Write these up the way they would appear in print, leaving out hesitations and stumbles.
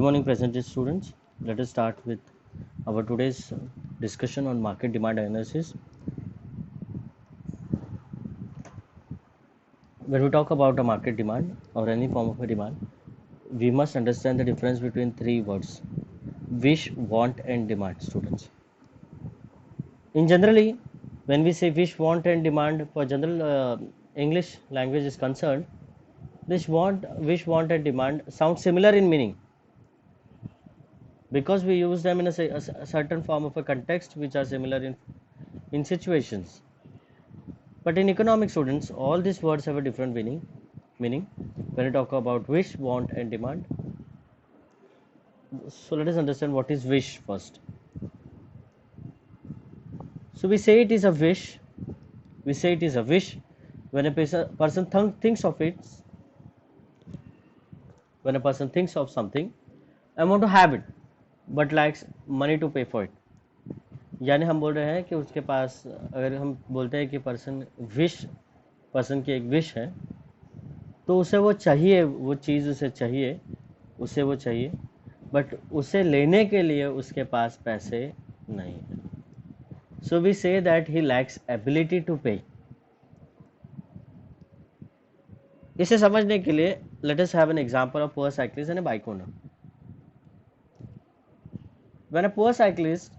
Good morning, presented students. Let us start with our today's discussion on market demand analysis. When we talk about a market demand or any form of a demand, we must understand the difference between three words: wish, want, and demand. Students. In generally, when we say wish, want, and demand for general English language is concerned, wish, want, and demand sound similar in meaning because we use them in a certain form of a context which are similar in situations. But in economic students, all these words have a different meaning. When we talk about wish, want, and demand, so let us understand what is wish first. So we say it is a wish. We say it is a wish when a person thinks of it. When a person thinks of something, I want to have it, but lacks money to pay for it. यानी हम बोल रहे हैं कि उसके पास, अगर हम बोलते हैं कि पर्सन की एक विश है, तो उसे वो चाहिए, वो चीज़ उसे वो चाहिए, बट उसे लेने के लिए उसके पास पैसे नहीं है. So we say that he lacks ability to pay. इसे समझने के लिए let us have an example of poor cyclist and a bike owner. When a poor cyclist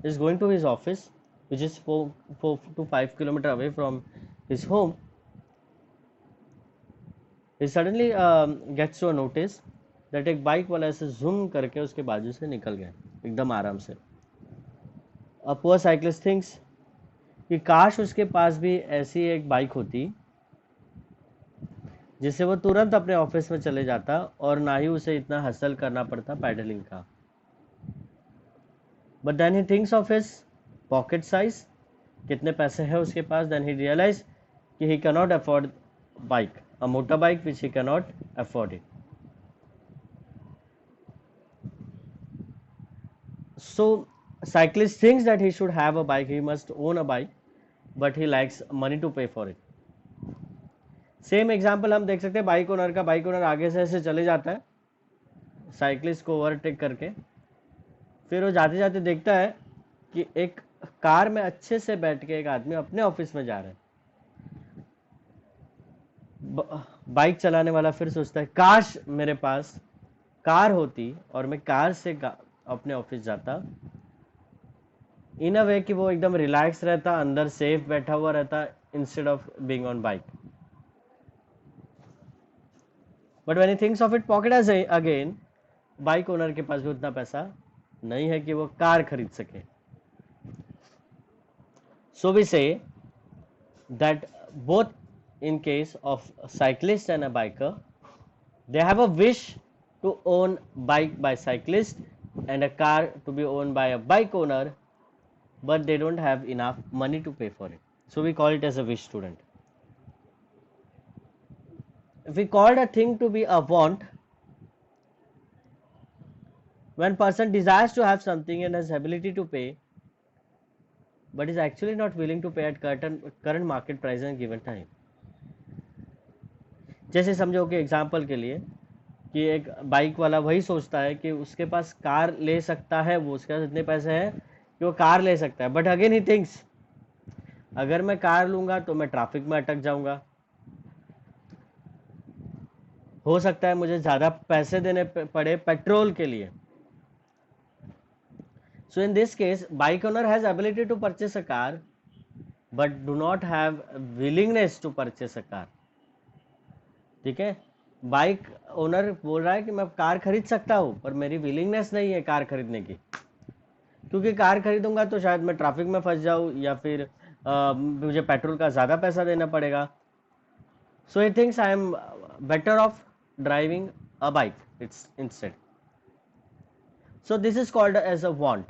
is going to his office, which is 4 to 5 kilometer away from his home, he suddenly gets to a notice that एक bike वाला ऐसे zoom करके उसके बाजू से निकल गया एकदम आराम से. A poor cyclist thinks कि काश उसके पास भी ऐसी एक बाइक होती जिससे वो तुरंत अपने ऑफिस में चले जाता और ना ही उसे इतना हसल करना पड़ता पैडलिंग का. But then he thinks of his pocket size, कितने पैसे हैं उसके पास. देन ही रियलाइज कि he can not afford bike, a motor bike which he can not afford it. So cyclist thinks that he should have a bike, he must own a bike, but he lacks money to pay for it. Same example हम देख सकते हैं bike owner का. Bike owner आगे से ऐसे चले जाता है साइक्लिस्ट को ओवरटेक करके. फिर वो जाते जाते देखता है कि एक कार में अच्छे से बैठ के एक आदमी अपने ऑफिस में जा रहा है. बाइक चलाने वाला फिर सोचता है काश मेरे पास कार होती और मैं कार से अपने ऑफिस जाता, इन अ वे कि वो एकदम रिलैक्स रहता, अंदर सेफ बैठा हुआ रहता, instead of being on bike. But when he thinks of it pocket as again, bike owner के पास भी उतना पैसा नहीं है कि वो कार खरीद सके. So we say that both in case of a cyclist and a biker, they have a wish to own bike by cyclist and a car to be owned by a bike owner, but they don't have enough money to pay for it. So we call it as a wish, student. If we called a thing to be a want, when person desires to have something and has ability to pay, but is actually not willing to pay at current market price and given time. जैसे समझो कि example के लिए कि एक bike वाला वही सोचता है कि उसके पास कार ले सकता है, वो उसके पास इतने पैसे हैं कि वो कार ले सकता है. बट अगेन ही थिंक्स अगर मैं कार लूंगा तो मैं ट्रैफिक में अटक जाऊंगा, हो सकता है मुझे ज़्यादा पैसे देने पड़े पेट्रोल के लिए. So in this case bike owner has ability to purchase a car but do not have willingness to purchase a car. ठीक है, बाइक ओनर बोल रहा है कि मैं कार खरीद सकता हूँ पर मेरी विलिंगनेस नहीं है कार खरीदने की, क्योंकि कार खरीदूंगा तो शायद मैं ट्रैफिक में फंस जाऊँ या फिर मुझे पेट्रोल का ज़्यादा पैसा देना पड़ेगा. So he thinks I am better off driving a bike its instead. So this is called as a want.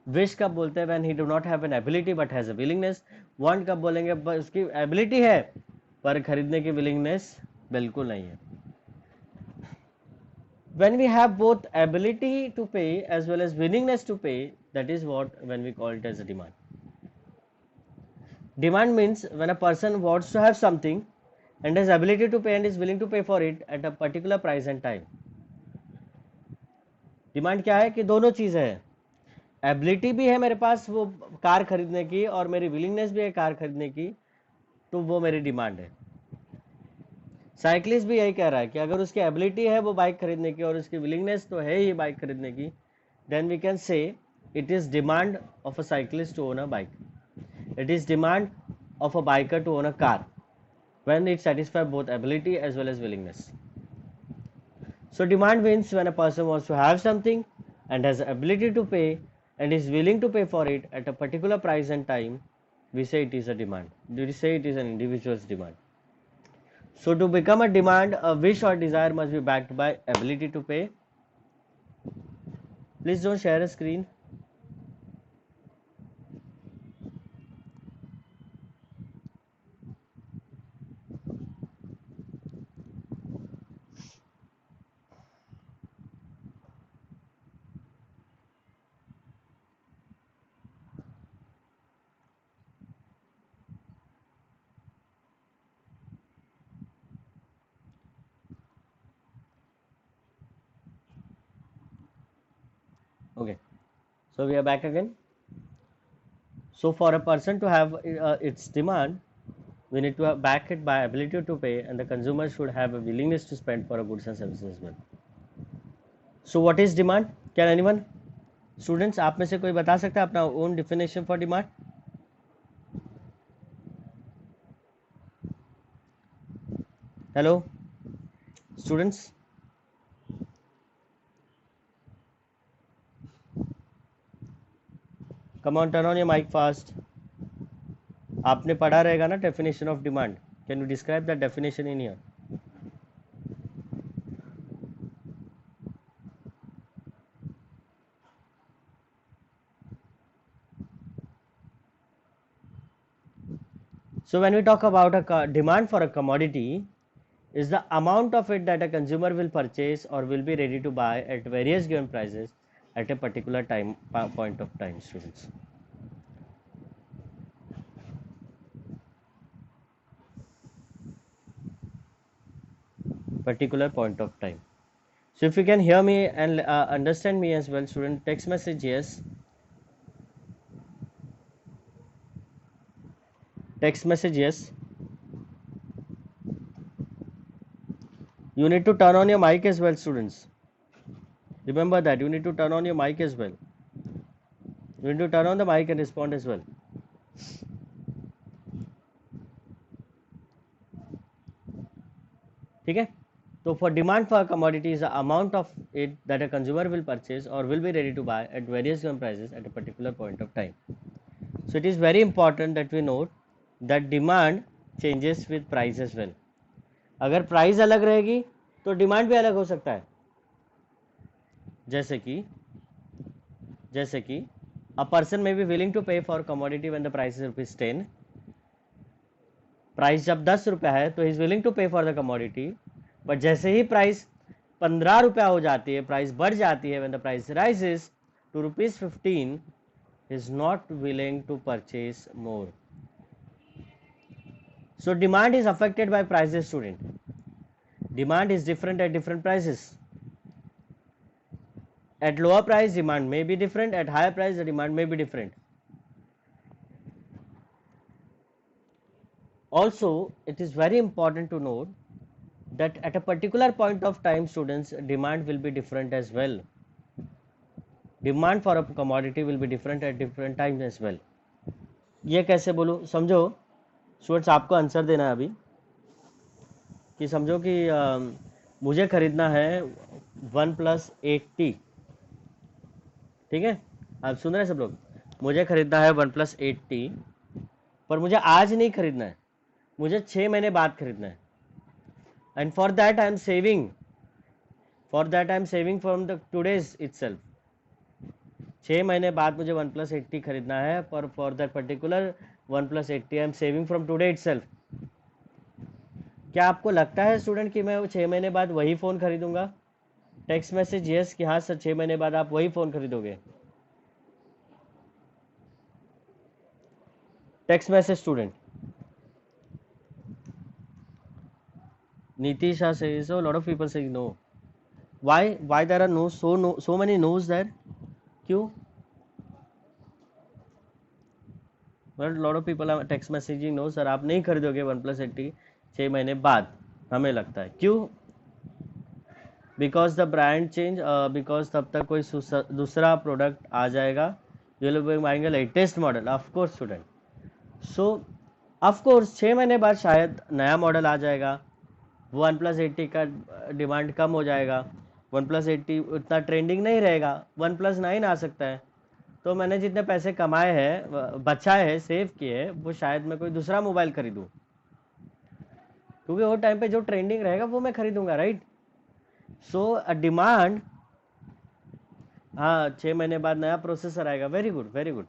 Wish कब बोलते हैं? When he do not have an ability but has a willingness. Want कब बोलेंगे? उसकी ability है पर खरीदने की विलिंगनेस बिल्कुल नहीं है. When we have both ability to pay as well as willingness to pay, that is what when we call it as a demand. Demand means when a person wants to have something and has ability to pay and is willing to pay for it at a particular price and time. Demand क्या है कि दोनों चीज़ें हैं, ability भी है मेरे पास वो कार खरीदने की और मेरी विलिंगनेस भी है कार खरीदने की, तो वो मेरी डिमांड है। साइकिलिस्ट भी यही कह रहा है कि अगर उसकी एबिलिटी है वो बाइक खरीदने की और उसकी विलिंगनेस तो है ही बाइक खरीदने की, then we can say it is demand of a cyclist to own a bike, it is demand of a biker to own a car when it satisfies both ability as well as willingness. So demand means when a person wants to have something and has the ability to pay and is willing to pay for it at a particular price and time, we say it is a demand. We say it is an individual's demand. So to become a demand, a wish or desire must be backed by ability to pay. Please don't share a screen. Okay, so we are back again. So for a person to have its demand, we need to back it by ability to pay, and the consumer should have a willingness to spend for a goods and services as well. So what is demand? Can anyone, students, आप में से कोई बता सकता है अपना own definition for demand? Hello, students. Come on, turn on your mic fast. आपने पढ़ा रहेगा ना definition of demand. Can you describe that definition in here? So when we talk about a demand for a commodity, is the amount of it that a consumer will purchase or will be ready to buy at various given prices at a particular time point of time, students. Particular point of time. So if you can hear me and understand me as well, student, text message yes. Text message yes. You need to turn on your mic as well, students. Remember that you need to turn on your mic as well. You need to turn on the mic and respond as well. ठीक है, तो for demand for a commodity is the amount of it that a consumer will purchase or will be ready to buy at various given prices at a particular point of time. So it is very important that we note that demand changes with price as well. अगर price अलग रहेगी तो demand भी अलग हो सकता है. जैसे कि a person may be willing to pay for commodity when the price is ₹10. Price जब 10 रुपया है तो इज विलिंग टू पे फॉर द कमोडिटी, बट जैसे ही प्राइस 15 रुपया हो जाती है, प्राइस बढ़ जाती है, when the price rises to ₹15 is not willing to purchase more. So demand is affected by prices, student. Demand is different at different prices. At lower price demand may be different, at higher price the demand may be different. Also it is very important to note that at a particular point of time, students, demand will be different as well. Demand for a commodity will be different at different times as well. ये कैसे बोलूँ, समझो students, आपको answer देना है अभी कि समझो कि मुझे खरीदना है OnePlus 8T. ठीक है, आप सुन रहे हैं सब लोग, मुझे खरीदना है OnePlus 8T, पर मुझे आज नहीं खरीदना है, मुझे 6 महीने बाद खरीदना है. And for that I am saving from the today's itself. 6 महीने बाद मुझे OnePlus 8T खरीदना है, पर for that particular OnePlus 8T I am saving from today itself. क्या आपको लगता है स्टूडेंट कि मैं 6 महीने बाद वही फ़ोन खरीदूंगा? टेक्स्ट मैसेज यस कि हाँ सर 6 महीने बाद आप वही फ़ोन खरीदोगे. Text message student. Nitisha says, so a lot of people say no. why there are so many no's there? क्यों? But lot of people are text messaging no sir आप नहीं खरीदोगे OnePlus 80 6 महीने बाद, हमें लगता है क्यों? Because the brand change, because तब तक कोई दूसरा प्रोडक्ट आ जाएगा, you will be buying latest model, of course student. So of course 6 महीने बाद शायद नया मॉडल आ जाएगा, OnePlus 80 का डिमांड कम हो जाएगा, OnePlus 80 उतना ट्रेंडिंग नहीं रहेगा, OnePlus 9 आ सकता है. तो मैंने जितने पैसे कमाए हैं, बचाए हैं, सेव किए हैं, वो शायद मैं कोई दूसरा मोबाइल खरीदूं, क्योंकि वो टाइम पे जो ट्रेंडिंग रहेगा वो मैं खरीदूंगा, राइट? सो डिमांड, हाँ 6 महीने बाद नया प्रोसेसर आएगा, very good very good.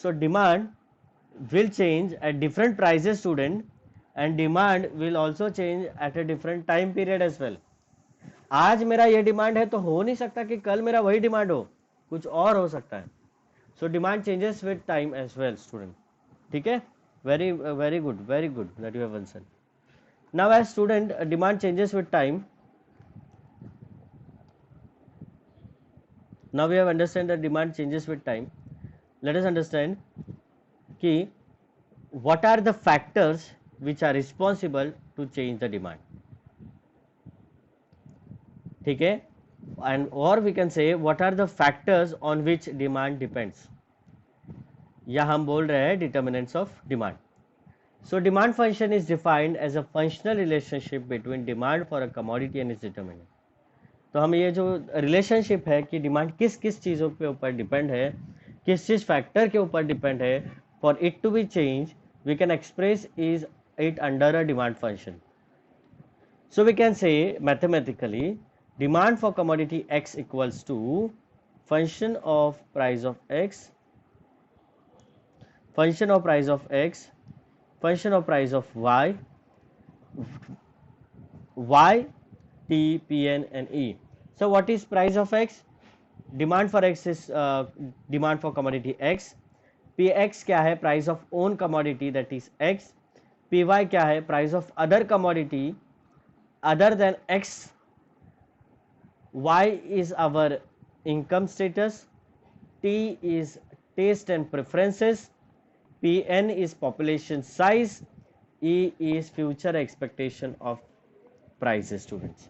So demand will change at different prices student, and demand will also change at a different time period as well. आज मेरा ये डिमांड है तो हो नहीं सकता कि कल मेरा वही डिमांड हो, कुछ और हो सकता है. So demand changes with time as well student. ठीक है, very very good that you have answered. Now as student demand changes with time, now we have understand that demand changes with time. Let us understand कि what are the factors which are responsible to change the demand. ठीक है, and or we can say what are the factors on which demand depends, या हम बोल रहे हैं determinants of demand. So demand function is defined as a functional relationship between demand for a commodity and its determinant. तो हम ये जो relationship है कि डिमांड किस किस चीज़ों के ऊपर डिपेंड है, किस चीज़ फैक्टर के ऊपर डिपेंड है, for it to be change we can express is it under a demand function. So we can say mathematically demand for commodity X equals to function of price of X, function of price of X, function of price of Y, Y, T, P, N and E. So what is price of X? Demand for X is demand for commodity X. Px क्या है? Price of own commodity that is x. Py क्या है? Price of other commodity other than x. Y is our income status. T is taste and preferences. Pn is population size. E is future expectation of prices students.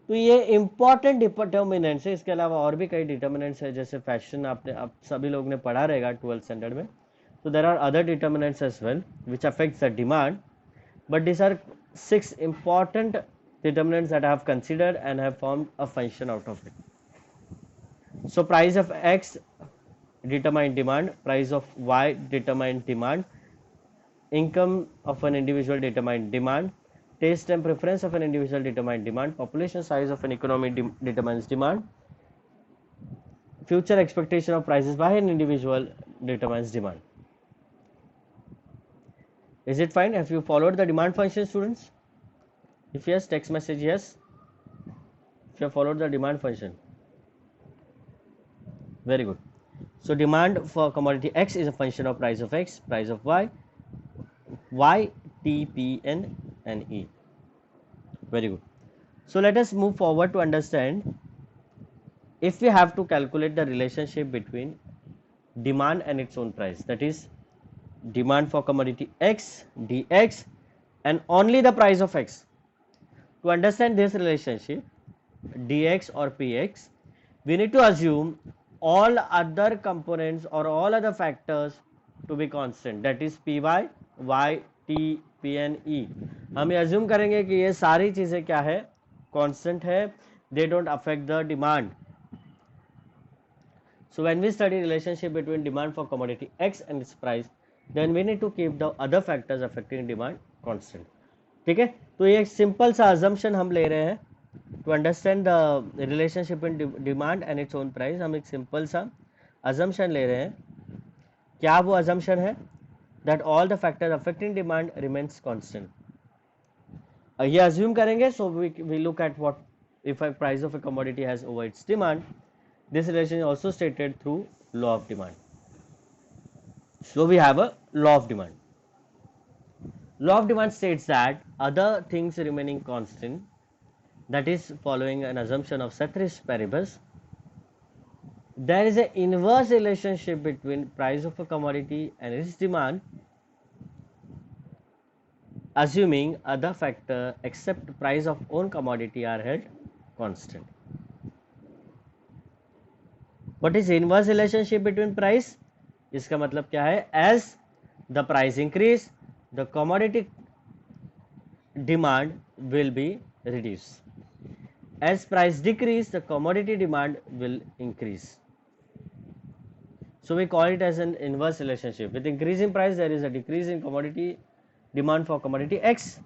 तो ये important determinants है. इसके अलावा और भी कई डिटर्मिनेंट्स है, जैसे फैशन आपने आप सभी लोग ने पढ़ा रहेगा 12th स्टैंडर्ड में. तो there are other determinants as well which affects the demand, but this are 6 important determinants that I have considered and have formed a function out of it. So price of X determine demand, price of Y determine demand, income of an individual determine demand, taste and preference of an individual determine demand, population size of an economy determines demand, future expectation of prices by an individual determines demand. Is it fine? Have you followed the demand function, students? If yes, text message yes. If you have followed the demand function, very good. So demand for commodity X is a function of price of X, price of Y, Y, T, P, N and E. Very good. So let us move forward to understand if we have to calculate the relationship between demand and its own price, that is demand for commodity X, dx and only the price of X. To understand this relationship dx or px, we need to assume all other components or all other factors to be constant, that is py, y, t, pn, e. हम ये assume करेंगे कि ये सारी चीजें क्या है, constant है, they don't affect the demand. So when we study relationship between demand for commodity X and its price, then we need to keep the other factors affecting demand constant. ठीक है, तो ये एक सिंपल सा assumption हम ले रहे हैं to understand the relationship in demand and its own price. हम एक सिंपल सा assumption ले रहे हैं. क्या वो assumption है? That all the factors affecting demand remains constant. ये assume करेंगे, so we look at what if a price of a commodity has over its demand. This relation is also stated through law of demand. So we have a law of demand. Law of demand states that other things remaining constant, that is following an assumption of ceteris paribus, there is an inverse relationship between price of a commodity and its demand, assuming other factor except price of own commodity are held constant. What is inverse relationship between price? इसका मतलब क्या है? As the price increase, the commodity demand will be reduced. As price decrease, the commodity demand will increase. So we call it as an inverse relationship. With increasing price, there is a decrease in commodity demand for commodity X.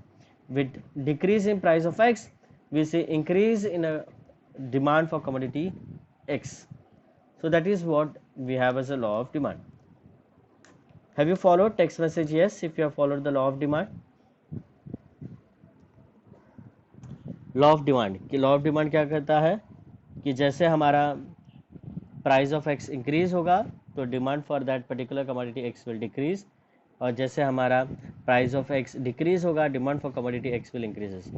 With decrease in price of X, we see increase in a demand for commodity X. So that is what we have as a law of demand. Have you followed? Text message yes if you have followed the law of demand. Law of demand कि law of demand क्या कहता है कि जैसे हमारा price of x increase होगा तो demand for that particular commodity x will decrease, और जैसे हमारा प्राइस ऑफ एक्स डिक्रीज होगा demand for commodity x will increases.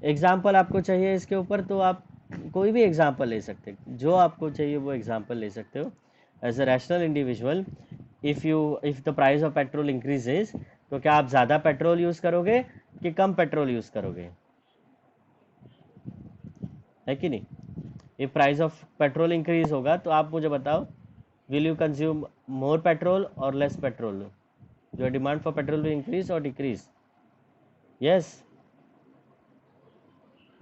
Example आपको चाहिए इसके ऊपर तो आप कोई भी एग्जाम्पल ले सकते हैं, जो आपको चाहिए वो एग्जाम्पल ले सकते हो. As a rational individual, if the price of petrol increases, तो क्या आप ज़्यादा पेट्रोल यूज़ करोगे कि कम पेट्रोल यूज़ करोगे? है कि नहीं? If price of petrol increase होगा तो आप मुझे बताओ, will you consume more petrol और less petrol? Your demand for petrol will increase और decrease? Yes,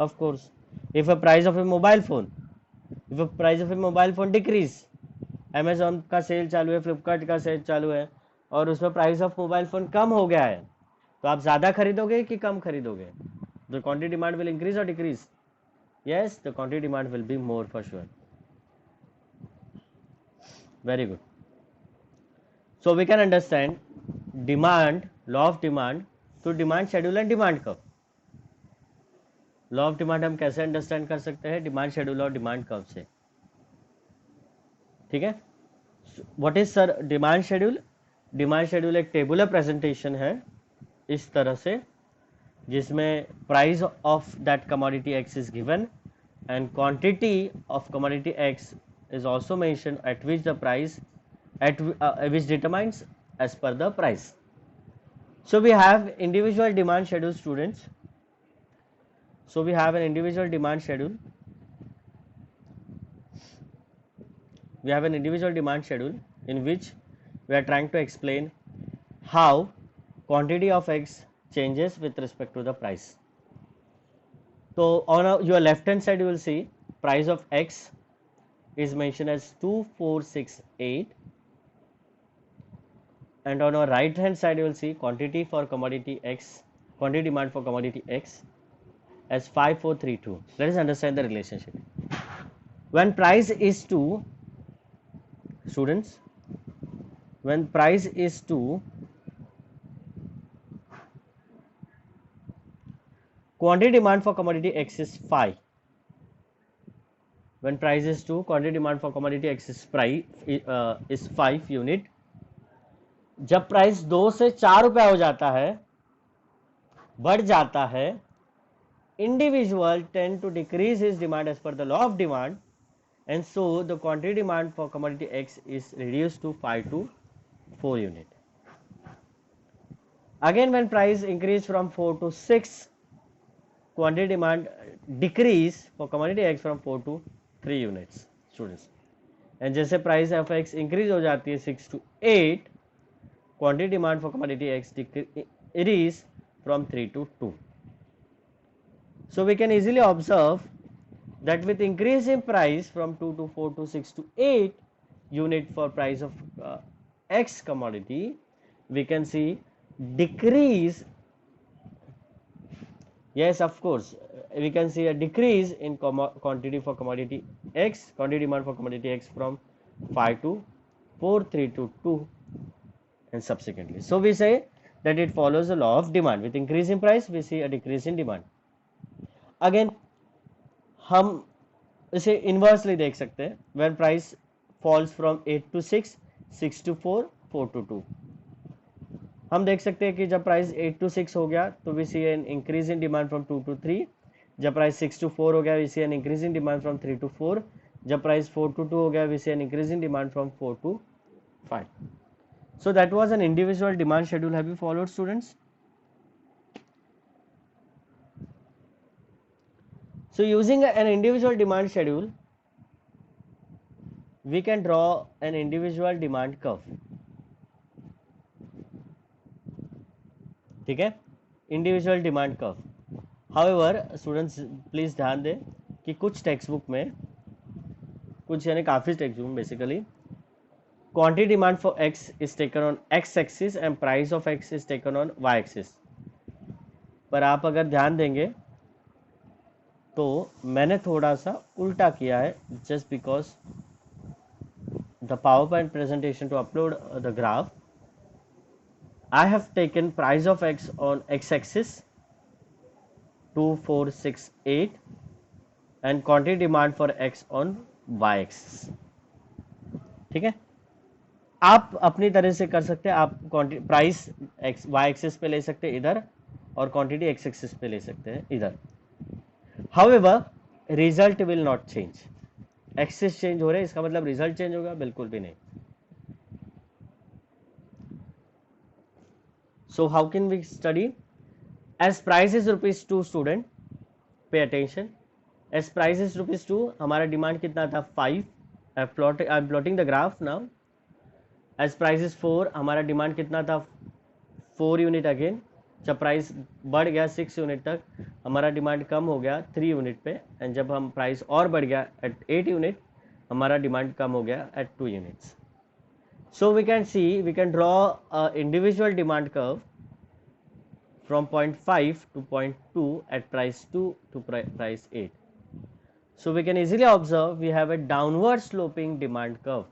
of course. If a price of a mobile phone, if a price of a mobile phone decrease, Amazon का sale चालू है, Flipkart का sale चालू है और उसमें price of mobile phone कम हो गया है, तो आप ज़्यादा खरीदोगे कि कम खरीदोगे? The quantity demand will increase और decrease? Yes, the quantity demand will be more for sure. Very good. So we can understand demand, law of demand to demand schedule and demand curve. Law of demand हम कैसे understand कर सकते हैं? Demand schedule और demand curve से. ठीक है. What is sir demand schedule? Demand schedule एक टेबुलर प्रेजेंटेशन है इस तरह से, जिसमें price of that commodity x is given and quantity of commodity X is also mentioned at which the price which determines as per the price. So we have individual demand schedule, students. So we have an individual demand schedule. We have an individual demand schedule in which we are trying to explain how quantity of X changes with respect to the price. So on your left hand side you will see price of X is mentioned as 2468, and on our right hand side you will see quantity for commodity X, quantity demand for commodity X as 5432. Let us understand the relationship. When price is 2, students, when price is 2, quantity demand for commodity X is 5. When price is 2, quantity demand for commodity X is 5 unit. जब price 2 से 4 रुपया हो जाता है, बढ़ जाता है, individual tend to decrease his demand as per the law of demand, and so the quantity demand for commodity X is reduced to 5 to 4 unit. Again, when price increase from 4 to 6, quantity demand decrease for commodity X from 4 to 3 units, students. And जैसे price of X increase हो जाती है 6 to 8, quantity demand for commodity X decrease from 3 to 2. So we can easily observe that with increase in price from 2 to 4 to 6 to 8 unit for price of X commodity, we can see decrease. Yes, of course, we can see a decrease in quantity for commodity X, quantity demand for commodity X from 5 to 4, 3 to 2, and subsequently. So we say that it follows the law of demand. With increase in price, we see a decrease in demand. Again, हम इसे inversely देख सकते हैं. When price falls from 8 to 6, 6 to 4, 4 to 2. हम देख सकते हैं कि जब प्राइस 8 to 6 हो गया तो we see an increase in demand from 2 to 3, जब प्राइस 6 to 4 हो गया we see an increase in demand from 3 to 4, जब प्राइस 4 to 2 हो गया we see an increase in demand from 4 to 5. So that was an individual demand schedule. Have you followed, students? So using an individual demand schedule, we can draw an individual demand curve. ठीक है, individual demand curve. However students please ध्यान दें कि कुछ text book में, कुछ यानी काफ़ी text book basically, quantity demand for x is taken on x axis and price of x is taken on y axis. पर आप अगर ध्यान देंगे तो मैंने थोड़ा सा उल्टा किया है, just because the PowerPoint presentation to upload the graph, I have taken price of x on x axis 2468 and quantity demand for x on y axis. ठीक है, आप अपनी तरह से कर सकते हैं. आप प्राइस एक्स वाई एक्सिस पे ले सकते हैं इधर, और क्वांटिटी एक्स एक्सिस पे ले सकते हैं इधर. However result will not change. Axis change हो रहे हैं, इसका मतलब रिजल्ट चेंज होगा? बिल्कुल भी नहीं. So how can we study? As price is ₹2, student pay attention. As price is ₹2, हमारा डिमांड कितना था? 5. I am plotting the graph now. As price is 4, हमारा डिमांड कितना था? 4 यूनिट अगेन. जब प्राइस बढ़ गया 6 यूनिट तक, हमारा डिमांड कम हो गया 3 यूनिट पे. एंड जब हम प्राइस और बढ़ गया एट 8 यूनिट, हमारा डिमांड कम हो गया at 2 units. So we can see, we can draw a individual demand curve from 0.5 to 0.2 at price 2 to price 8. So we can easily observe we have a downward sloping demand curve.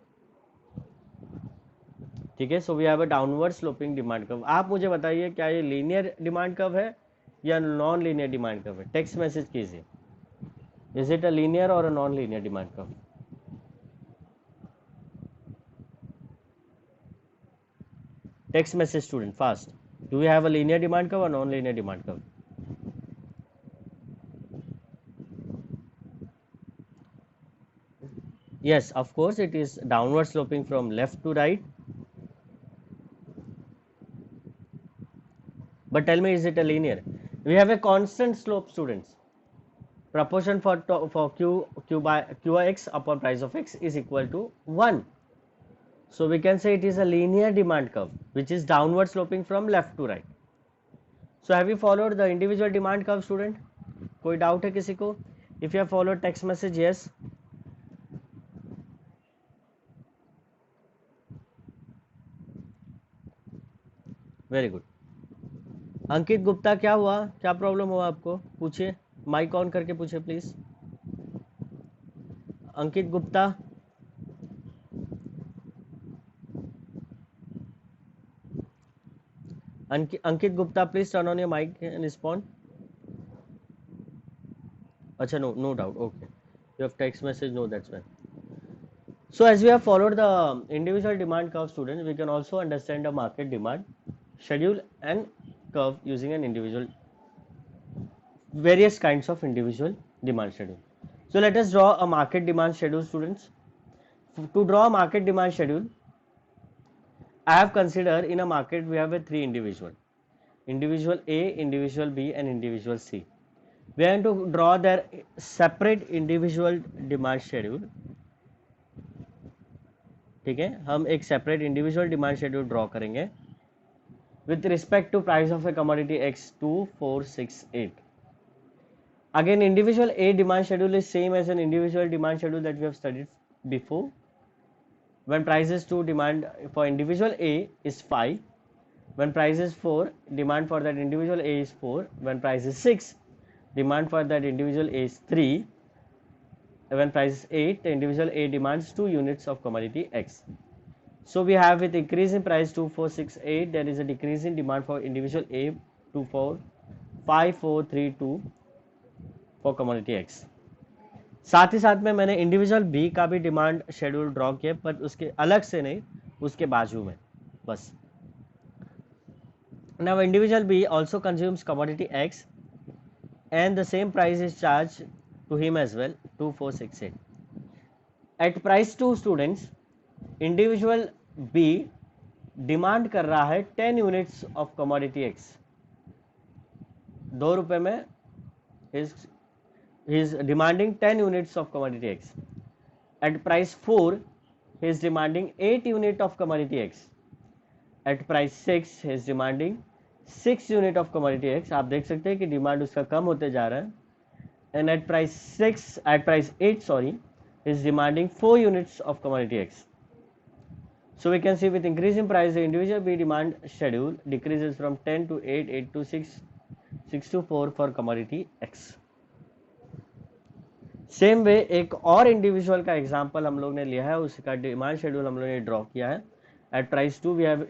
ठीक है, so we have a downward sloping demand curve. आप मुझे बताइए क्या ये linear demand curve है या non linear demand curve है? टेक्स्ट मैसेज कीजिए. इज इट अ लीनियर और a non linear demand curve? Text message student fast. Do we have a linear demand curve or non-linear demand curve? Yes, of course it is downward sloping from left to right. But tell me, is it a linear? We have a constant slope, students. Proportion for q by qx upon price of x is equal to 1. So we can say it is a linear demand curve which is downward sloping from left to right. So have you followed the individual demand curve, student? कोई doubt है किसी को? If you have followed text message, yes. Very good. अंकित गुप्ता, क्या हुआ? क्या problem हुआ आपको? पूछिए, माइक ऑन करके पूछिए please. Ankit Gupta, Ankit Gupta, please turn on your mic and respond. अच्छा, no doubt. Okay, you have text message. No, that's fine. So as we have followed the individual demand curve, students, we can also understand the market demand schedule and curve using an individual, various kinds of individual demand schedule. So let us draw a market demand schedule, students. To draw a market demand schedule, I have considered in a market we have a 3 individual A, individual B and individual C. We are going to draw their separate individual demand schedule. ठीक है, हम एक separate individual demand schedule draw करेंगे with respect to price of a commodity X2468. Again, individual A demand schedule is same as an individual demand schedule that we have studied before. When price is 2, demand for individual A is 5. When price is 4, demand for that individual A is 4. When price is 6, demand for that individual A is 3. When price is 8, the individual A demands 2 units of commodity X. So we have with increase in price 2468, there is a decrease in demand for individual A 545432 for commodity X. साथ ही साथ में मैंने individual B का भी demand schedule draw किया, पर उसके अलग से नहीं, उसके बाजू में बस. Now individual B also consumes commodity X and the same price is charged to him as well, 2468. At price 2 students, individual B demand कर रहा है 10 यूनिट्स ऑफ कमोडिटी X, 2 रुपए में he is demanding 10 units of commodity X. At price 4 he is demanding 8 unit of commodity X. At price 6 he is demanding 6 unit of commodity X. आप देख सकते हैं कि डिमांड उसका कम होते जा रहा है. And at price 8 he is demanding 4 units of commodity X. So we can see with increase in price, the individual B demand schedule decreases from 10 to 8, 8 to 6, 6 to 4 for commodity X. Same way एक और individual का example हम लोग ने लिया है, उसका demand schedule हम लोग ने ड्रॉ किया है. At price 2 we have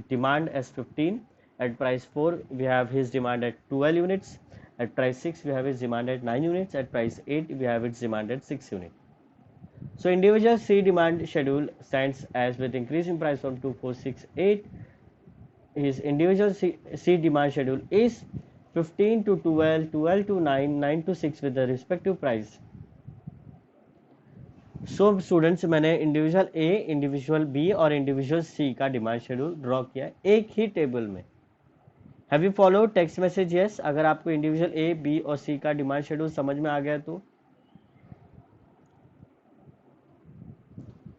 demand as 15. At price 4 we have his demand at 12 units. At price 6 we have his demand at 9 units. At price 8 we have his demand at 6 unit. So individual C demand schedule stands as with increase in price from 2468. His individual C demand schedule is 15 to 12, 12 to 9, 9 to 6 with the respective price. So students, मैंने individual A, individual B और individual C का demand schedule draw किया है एक ही table में. Have you follow text message? Yes. अगर आपको individual A, B और C का डिमांड शेड्यूल समझ में आ गया तो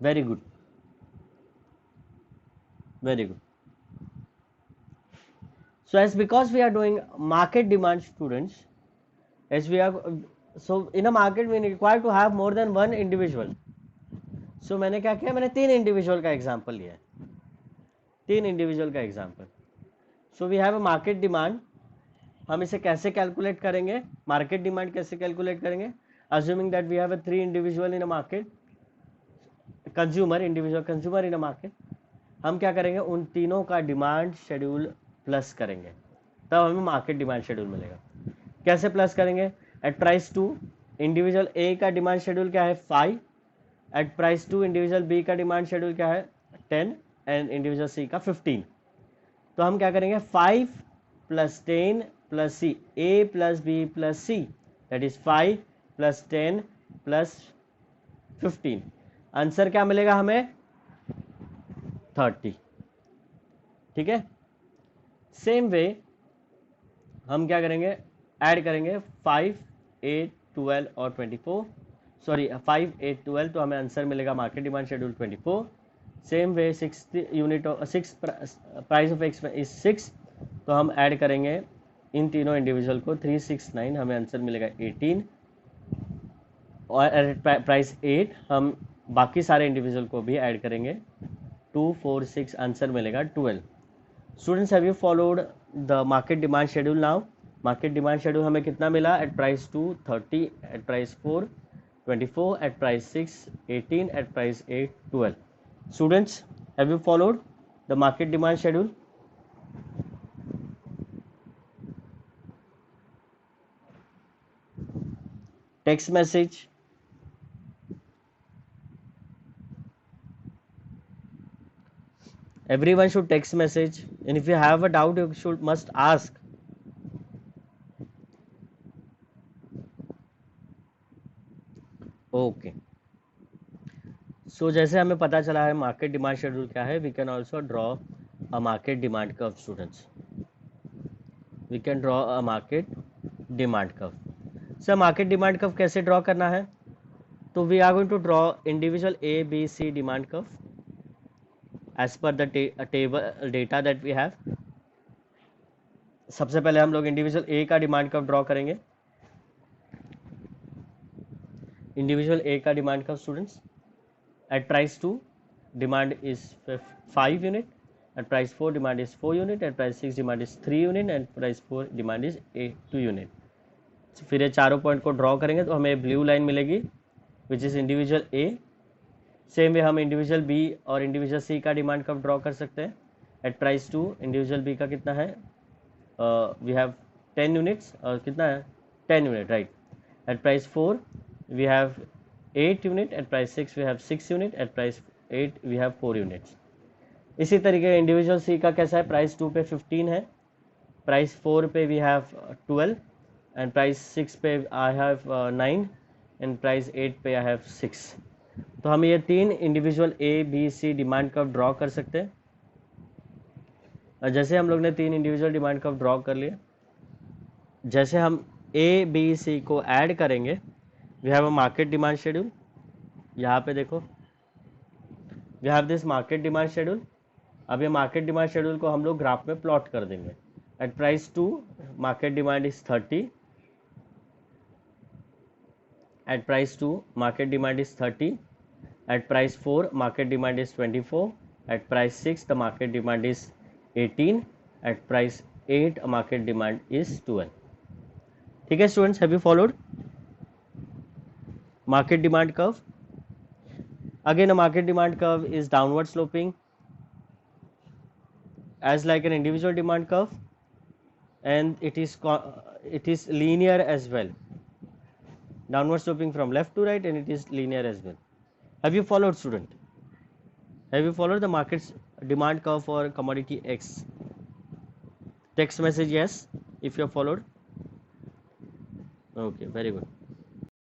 very good, very good. So as because we are doing market demand students, as we are, so in a market we require to have more than one individual. So मैंने क्या किया, मैंने 3 individual का example लिया है, 3 individual का example. So we have a market demand. हम इसे कैसे कैलकुलेट करेंगे, मार्केट डिमांड कैसे कैलकुलेट करेंगे? Assuming that we have a 3 individual in a market, consumer, individual consumer in a market. हम क्या करेंगे, उन तीनों का डिमांड शेड्यूल प्लस करेंगे, तब हमें मार्केट डिमांड शेड्यूल मिलेगा. कैसे प्लस करेंगे? एट प्राइस 2 इंडिविजुअल ए का डिमांड शेड्यूल क्या है, 5. एट प्राइस 2 इंडिविजुअल बी का डिमांड शेड्यूल क्या है, 10. एंड इंडिविजुअल सी का 15. तो हम क्या करेंगे, 5 plus 10 plus C, A plus B plus C, that is 5 plus 10 plus 15. Answer क्या मिलेगा हमें, 30. ठीक है. सेम वे हम क्या करेंगे, ऐड करेंगे 5, 8, 12 और 24. सॉरी 5, 8, 12, तो हमें आंसर मिलेगा market demand schedule 24. Same way 6 unit 6 price of x is 6, तो हम ऐड करेंगे इन तीनों इंडिविजुअल को, 3, 6, 9, हमें आंसर मिलेगा 18. और प्राइस 8 हम बाकी सारे इंडिविजुअल को भी ऐड करेंगे, 2, 4, 6, आंसर मिलेगा 12. Students, have you followed the market demand schedule now? Market demand schedule हमें कितना मिला? At price 2 30, at price 4 24, at price 6 18, at price 8 12. Students, have you followed the market demand schedule? Text message. Everyone should text message, and if you have a doubt you must ask. Okay. So जैसे हमें पता चला है market demand schedule क्या है, we can also draw a market demand curve. Students, we can draw a market demand curve. Sir market demand curve कैसे draw करना है? तो we are going to draw individual A B C demand curve as per the table data that we have. सबसे पहले हम लोग individual A का demand curve draw करेंगे. इंडिविजुअल ए का demand curve students, at price 2 demand is 5 unit, at price 4 demand is 4 unit, at price 6 demand is 3 unit, and price 4 demand is 2 unit. फिर ये चारों पॉइंट को draw करेंगे तो हमें ब्लू लाइन मिलेगी which is individual A. Same way हम individual B और इंडिविजुअल सी का डिमांड कर्व ड्रॉ कर सकते हैं. एट प्राइस 2 इंडिविजुअल बी का कितना है, वी हैव 10 यूनिट्स, और कितना है 10 unit, right. At price 4 we have 8 unit, at price 6 we have 6 unit, at price 8 we have 4 units. इसी तरीके इंडिविजुअल सी का कैसा है, प्राइस 2 पे 15 है, प्राइस 4 पे वी हैव 12, एंड प्राइस 6 पे आई हैव 9 एंड प्राइस 8 पे आई हैव 6। तो हम ये 3 individual A B C demand curve draw कर सकते हैं। और जैसे हम लोग ने 3 इंडिविजुअल डिमांड कर्व ड्रॉ कर लिए, जैसे हम ए बी सी को ऐड करेंगे, we have a market demand schedule. यहाँ पे देखो we have this market demand schedule. अब ये मार्केट डिमांड शेड्यूल को हम लोग ग्राफ में प्लॉट कर देंगे। At price 2 market demand is 30, at price 2 market demand is 30, at price 4 market demand is 24, at price 6 the market demand is 18, at price 8 market demand is 12. ठीक है students, have you followed market demand curve? Again a market demand curve is downward sloping as like an individual demand curve, and it is linear as well, downward sloping from left to right, and it is linear as well. Have you followed, student? Have you followed the market's demand curve for commodity X? Text message yes if you have followed. Okay, very good.